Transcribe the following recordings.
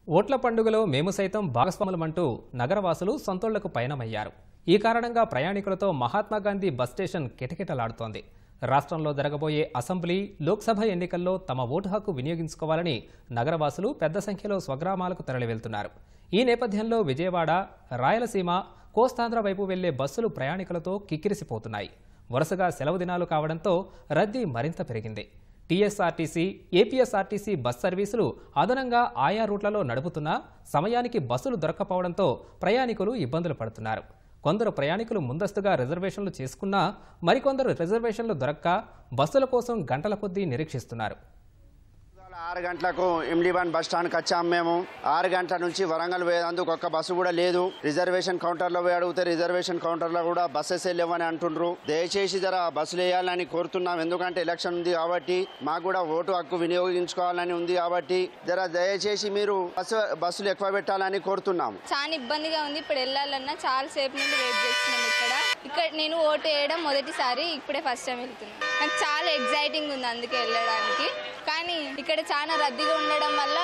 ఓట్ల పండుగలో మేము సైతం భాగస్వాములమంటూ నగరవాసులు సొంతోళ్లకు పయనమయ్యారు. ఈ కారణంగా ప్రయాణికులతో మహాత్మాగాంధీ బస్ స్టేషన్ కిటకిటలాడుతోంది. రాష్ట్రంలో జరగబోయే అసెంబ్లీ, లోక్సభ ఎన్నికల్లో తమ ఓటు హక్కు వినియోగించుకోవాలని నగరవాసులు పెద్ద సంఖ్యలో స్వగ్రామాలకు తరలివెళ్తున్నారు. ఈ నేపథ్యంలో విజయవాడ, రాయలసీమ, కోస్తాంధ్ర వైపు వెళ్లే బస్సులు ప్రయాణికులతో కిక్కిరిసిపోతున్నాయి. వరుసగా సెలవు దినాలు కావడంతో రద్దీ మరింత పెరిగింది. టీఎస్ఆర్టీసీ, ఏపీఎస్ఆర్టీసీ బస్ సర్వీసులు అదనంగా ఆయా రూట్లలో నడుపుతున్నా సమయానికి బస్సులు దొరక్కపోవడంతో ప్రయాణికులు ఇబ్బందులు పడుతున్నారు. కొందరు ప్రయాణికులు ముందస్తుగా రిజర్వేషన్లు చేసుకున్నా మరికొందరు రిజర్వేషన్లు దొరక్క బస్సుల కోసం గంటల కొద్దీ నిరీక్షిస్తున్నారు. 6 గంటలకు ఇమ్లీబాన్ బస్ స్టాండ్కి వచ్చాము. మేము 6 గంటల నుంచి వరంగల్ పోయేందుకు ఒక్క బస్సు కూడా లేదు. రిజర్వేషన్ కౌంటర్లో పోయి అడిగితే రిజర్వేషన్ కౌంటర్లో కూడా బస్సెస్ లేవని అంటుండ్రు. దయచేసి జర బస్సులు వేయాలని కోరుతున్నాం. ఎందుకంటే ఎలక్షన్ ఉంది కాబట్టి, మాకు కూడా ఓటు హక్కు వినియోగించుకోవాలని ఉంది కాబట్టి జర దయచేసి మీరు బస్సులు ఎక్కువ పెట్టాలని కోరుతున్నాము. చాలా ఇబ్బందిగా ఉంది. ఇప్పుడు వెళ్ళాలన్నా చాలా సేపు నుండి వెయిట్ చేస్తున్నాం. ఇక్కడ నేను ఓటు వేయడం మొదటిసారి, ఇప్పుడే ఫస్ట్ టైం వెళ్తున్నాను. నాకు చాలా ఎగ్జైటింగ్ ఉంది అందుకే వెళ్ళడానికి. కానీ ఇక్కడ చాలా రద్దీగా ఉండడం వల్ల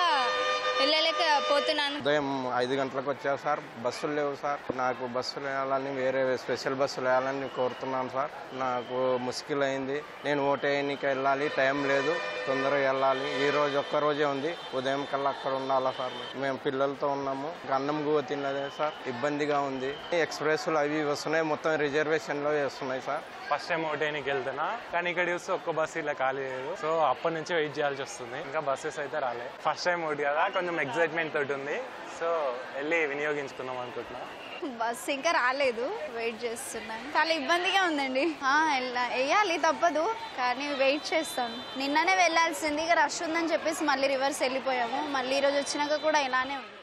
వెళ్ళలేకపోతున్నాను. ఉదయం 5 గంటలకు వచ్చావు సార్, బస్సులు లేవు సార్. నాకు బస్సులు వేయాలని, వేరే స్పెషల్ బస్సులు వేయాలని కోరుతున్నాను సార్. నాకు ముష్కిల్ అయింది. నేను ఓటేయడానికి వెళ్ళాలి, టైం లేదు, తొందరగా వెళ్ళాలి. ఈ రోజు ఒక్కరోజే ఉంది, ఉదయం కల్లా అక్కడ ఉండాలా సార్. మేము పిల్లలతో ఉన్నాము, అన్నం గువ్వ తినలేదే సార్. ఇబ్బందిగా ఉంది. ఎక్స్ప్రెస్లు అవి వస్తున్నాయి, మొత్తం రిజర్వేషన్లో వేస్తున్నాయి సార్. ఫస్ట్ టైం ఓటేయడానికి వెళ్తున్నా, కానీ ఇక్కడ చూస్తే ఒక్క బస్సు ఇలా ఖాళీ లేదు. సో అప్పటి నుంచి వెయిట్ చేయాల్సి వస్తుంది. ఇంకా బస్సెస్ అయితే రాలేదు. ఫస్ట్ టైం ఓటు కదా, కొంచెం ఎగ్జైట్మెంట్ తోటి ఉంది. సో వెళ్ళి వినియోగించుకుందాం అనుకుంటున్నా. బస్ ఇంకా రాలేదు, వెయిట్ చేస్తున్నాను. చాలా ఇబ్బందిగా ఉందండి. వేయాలి తప్పదు, కానీ వెయిట్ చేస్తాను. నిన్ననే వెళ్ళాల్సింది, ఇక రష్ ఉందని చెప్పేసి మళ్ళీ రివర్స్ వెళ్ళిపోయాము. మళ్ళీ ఈరోజు వచ్చినాక కూడా ఇలానే ఉంది.